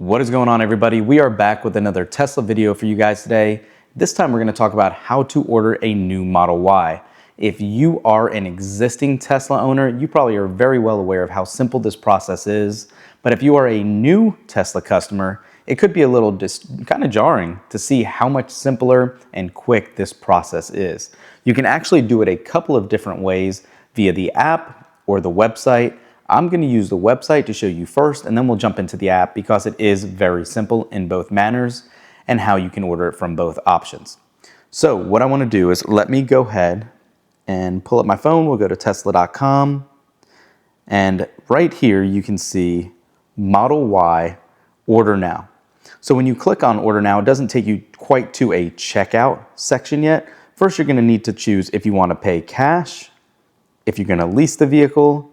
What is going on, everybody? We are back with another Tesla video for you guys today. This time we're going to talk about how to order a new Model Y. If you are an existing Tesla owner, you probably are very well aware of how simple this process is. But if you are a new Tesla customer, it could be a little kind of jarring to see how much simpler and quick this process is. You can actually do it a couple of different ways via the app or the website. I'm going to use the website to show you first, and then we'll jump into the app because it is very simple in both manners and how you can order it from both options. So what I want to do is let me go ahead and pull up my phone. We'll go to tesla.com, and right here you can see Model Y Order Now. So when you click on Order Now, it doesn't take you quite to a checkout section yet. First, you're going to need to choose if you want to pay cash, if you're going to lease the vehicle,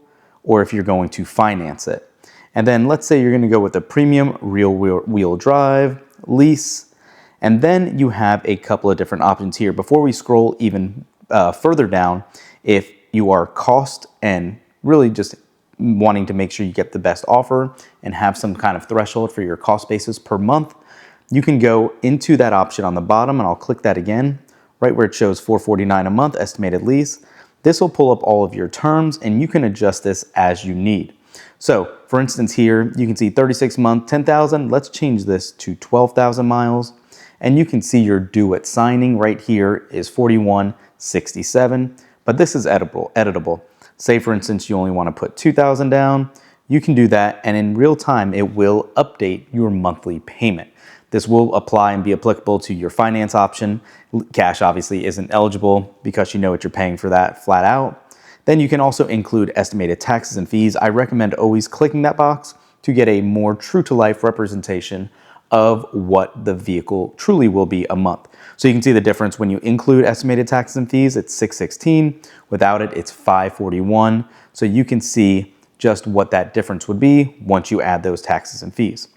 or if you're going to finance it. And then let's say you're going to go with a premium rear wheel drive, lease, and then you have a couple of different options here. Before we scroll even further down, if you are cost and really just wanting to make sure you get the best offer and have some kind of threshold for your cost basis per month, you can go into that option on the bottom, and I'll click that again, right where it shows $449 a month estimated lease. This will pull up all of your terms, and you can adjust this as you need. So for instance here, you can see 36 month, 10,000. Let's change this to 12,000 miles. And you can see your due at signing right here is 4167, but this is editable. Say for instance, you only want to put 2,000 down. You can do that, and in real time, it will update your monthly payment. This will apply and be applicable to your finance option. Cash obviously isn't eligible because you know what you're paying for that flat out. Then you can also include estimated taxes and fees. I recommend always clicking that box to get a more true to life representation of what the vehicle truly will be a month. So you can see the difference when you include estimated taxes and fees, it's $616. Without it, it's $541. So you can see just what that difference would be once you add those taxes and fees.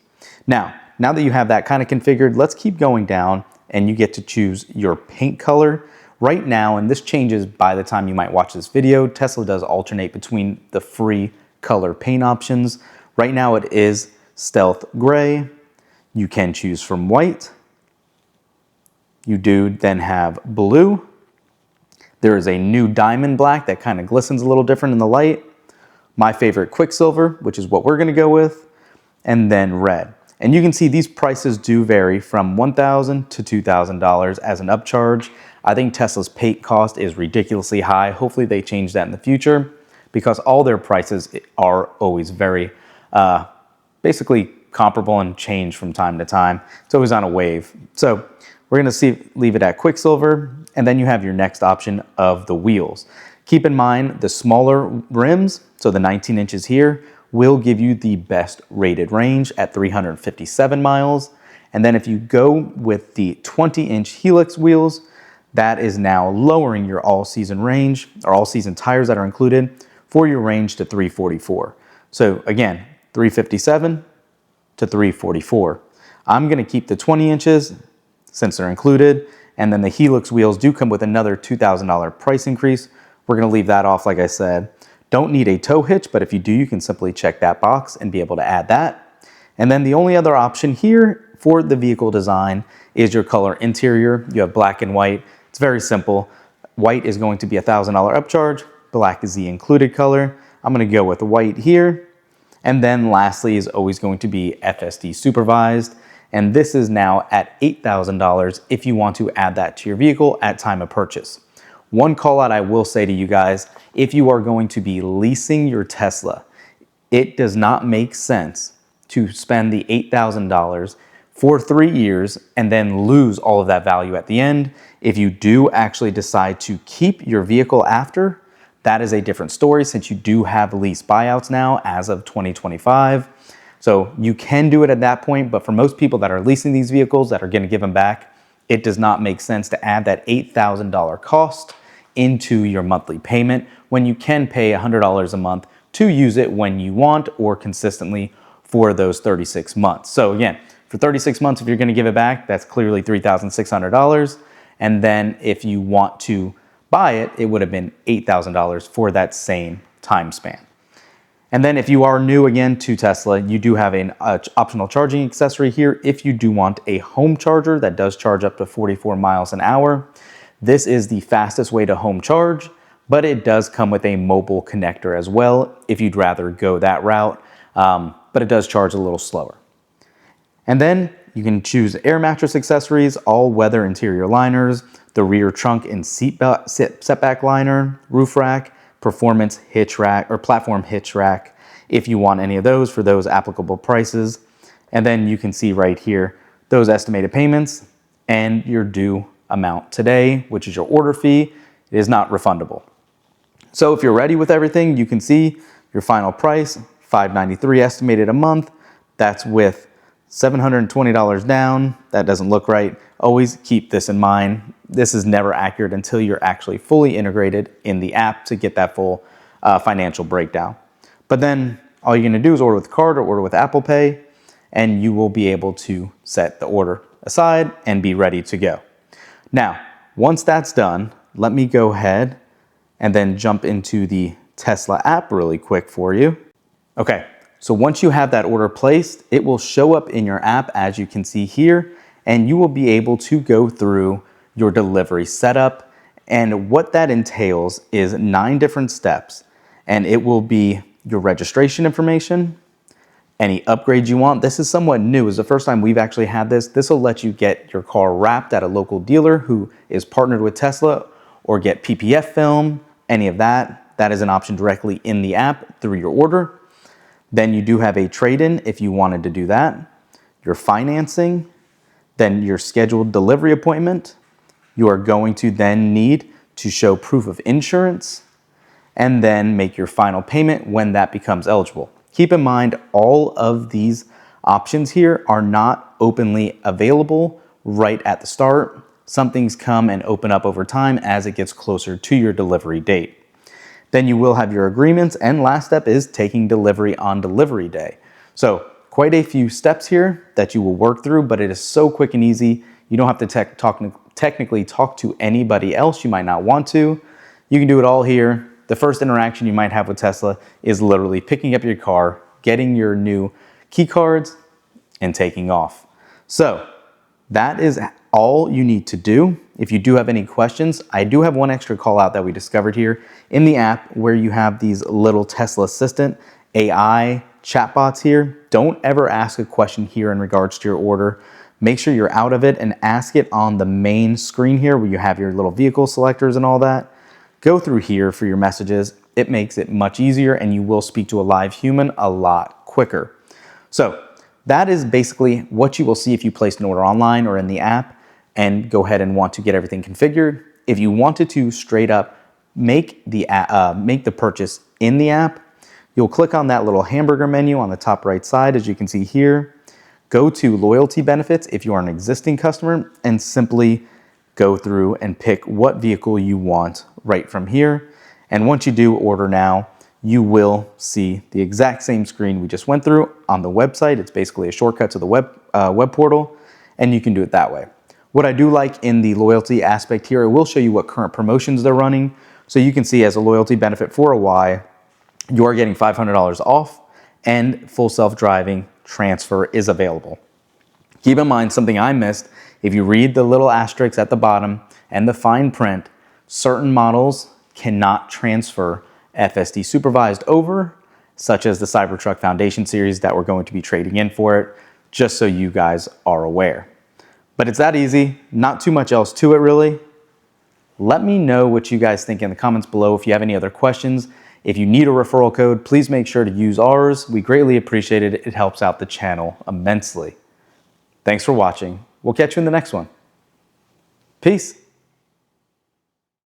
Now that you have that kind of configured, let's keep going down, and you get to choose your paint color. Right now, and this changes by the time you might watch this video, Tesla does alternate between the free color paint options. Right now it is stealth gray. You can choose from white. You do then have blue. There is a new diamond black that kind of glistens a little different in the light. My favorite, Quicksilver, which is what we're going to go with, and then red. And you can see these prices do vary from $1,000 to $2,000 as an upcharge. I think Tesla's paint cost is ridiculously high. Hopefully they change that in the future because all their prices are always very basically comparable and change from time to time. It's always on a wave. So we're going to leave it at Quicksilver, and then you have your next option of the wheels. Keep in mind the smaller rims, so the 19 inches here, will give you the best rated range at 357 miles. And then if you go with the 20-inch Helix wheels, that is now lowering your all-season range, or all-season tires that are included, for your range to 344. So again, 357 to 344. I'm going to keep the 20 inches since they're included, and then the Helix wheels do come with another $2,000 price increase. We're going to leave that off, like I said. Don't need a tow hitch, but if you do, you can simply check that box and be able to add that. And then the only other option here for the vehicle design is your color interior. You have black and white. It's very simple. White is going to be a $1,000 upcharge. Black is the included color. I'm going to go with white here. And then lastly is always going to be FSD supervised. And this is now at $8,000 if you want to add that to your vehicle at time of purchase. One call out I will say to you guys, if you are going to be leasing your Tesla, it does not make sense to spend the $8,000 for 3 years and then lose all of that value at the end. If you do actually decide to keep your vehicle after, that is a different story since you do have lease buyouts now as of 2025. So you can do it at that point, but for most people that are leasing these vehicles that are going to give them back, it does not make sense to add that $8,000 cost into your monthly payment when you can pay $100 a month to use it when you want or consistently for those 36 months. So again, for 36 months, if you're going to give it back, that's clearly $3,600. And then if you want to buy it, it would have been $8,000 for that same time span. And then if you are new again to Tesla, you do have an optional charging accessory here if you do want a home charger that does charge up to 44 miles an hour. This is the fastest way to home charge, but it does come with a mobile connector as well if you'd rather go that route, but it does charge a little slower. And then you can choose air mattress accessories, all weather interior liners, the rear trunk and setback liner, roof rack, performance hitch rack or platform hitch rack if you want any of those for those applicable prices. And then you can see right here those estimated payments and your due amount today, which is your order fee. It is not refundable. So if you're ready with everything, you can see your final price, $593 estimated a month. That's with $720 down. That doesn't look right. Always keep this in mind. This is never accurate until you're actually fully integrated in the app to get that full financial breakdown. But then all you're gonna do is order with card or order with Apple Pay, and you will be able to set the order aside and be ready to go. Now, once that's done, let me go ahead and then jump into the Tesla app really quick for you. Okay. So once you have that order placed, it will show up in your app as you can see here, and you will be able to go through your delivery setup. And what that entails is 9 different steps, and it will be your registration information, any upgrades you want. This is somewhat new. It's the first time we've actually had this. This will let you get your car wrapped at a local dealer who is partnered with Tesla, or get PPF film, any of that. That is an option directly in the app through your order. Then you do have a trade-in if you wanted to do that, your financing, then your scheduled delivery appointment. You are going to then need to show proof of insurance and then make your final payment when that becomes eligible. Keep in mind, all of these options here are not openly available right at the start. Some things come and open up over time as it gets closer to your delivery date. Then you will have your agreements, and last step is taking delivery on delivery day. So quite a few steps here that you will work through, but it is so quick and easy. You don't have to technically talk to anybody else. You might not want to. You can do it all here. The first interaction you might have with Tesla is literally picking up your car, getting your new key cards, and taking off. So that is all you need to do. If you do have any questions, I do have one extra call out that we discovered here in the app where you have these little Tesla Assistant AI chatbots here. Don't ever ask a question here in regards to your order. Make sure you're out of it and ask it on the main screen here where you have your little vehicle selectors and all that. Go through here for your messages. It makes it much easier, and you will speak to a live human a lot quicker. So that is basically what you will see if you place an order online or in the app and go ahead and want to get everything configured. If you wanted to straight up make the purchase in the app, you'll click on that little hamburger menu on the top right side, as you can see here. Go to loyalty benefits if you are an existing customer, and simply go through and pick what vehicle you want right from here. And once you do order now, you will see the exact same screen we just went through on the website. It's basically a shortcut to the web portal, and you can do it that way. What I do like in the loyalty aspect here, it will show you what current promotions they're running. So you can see as a loyalty benefit for a Y, you are getting $500 off, and full self-driving transfer is available. Keep in mind something I missed. If you read the little asterisks at the bottom and the fine print, certain models cannot transfer FSD supervised over, such as the Cybertruck Foundation series that we're going to be trading in for it, just so you guys are aware. But it's that easy, not too much else to it really. Let me know what you guys think in the comments below. If you have any other questions, if you need a referral code, please make sure to use ours. We greatly appreciate it. It helps out the channel immensely. Thanks for watching. We'll catch you in the next one. Peace.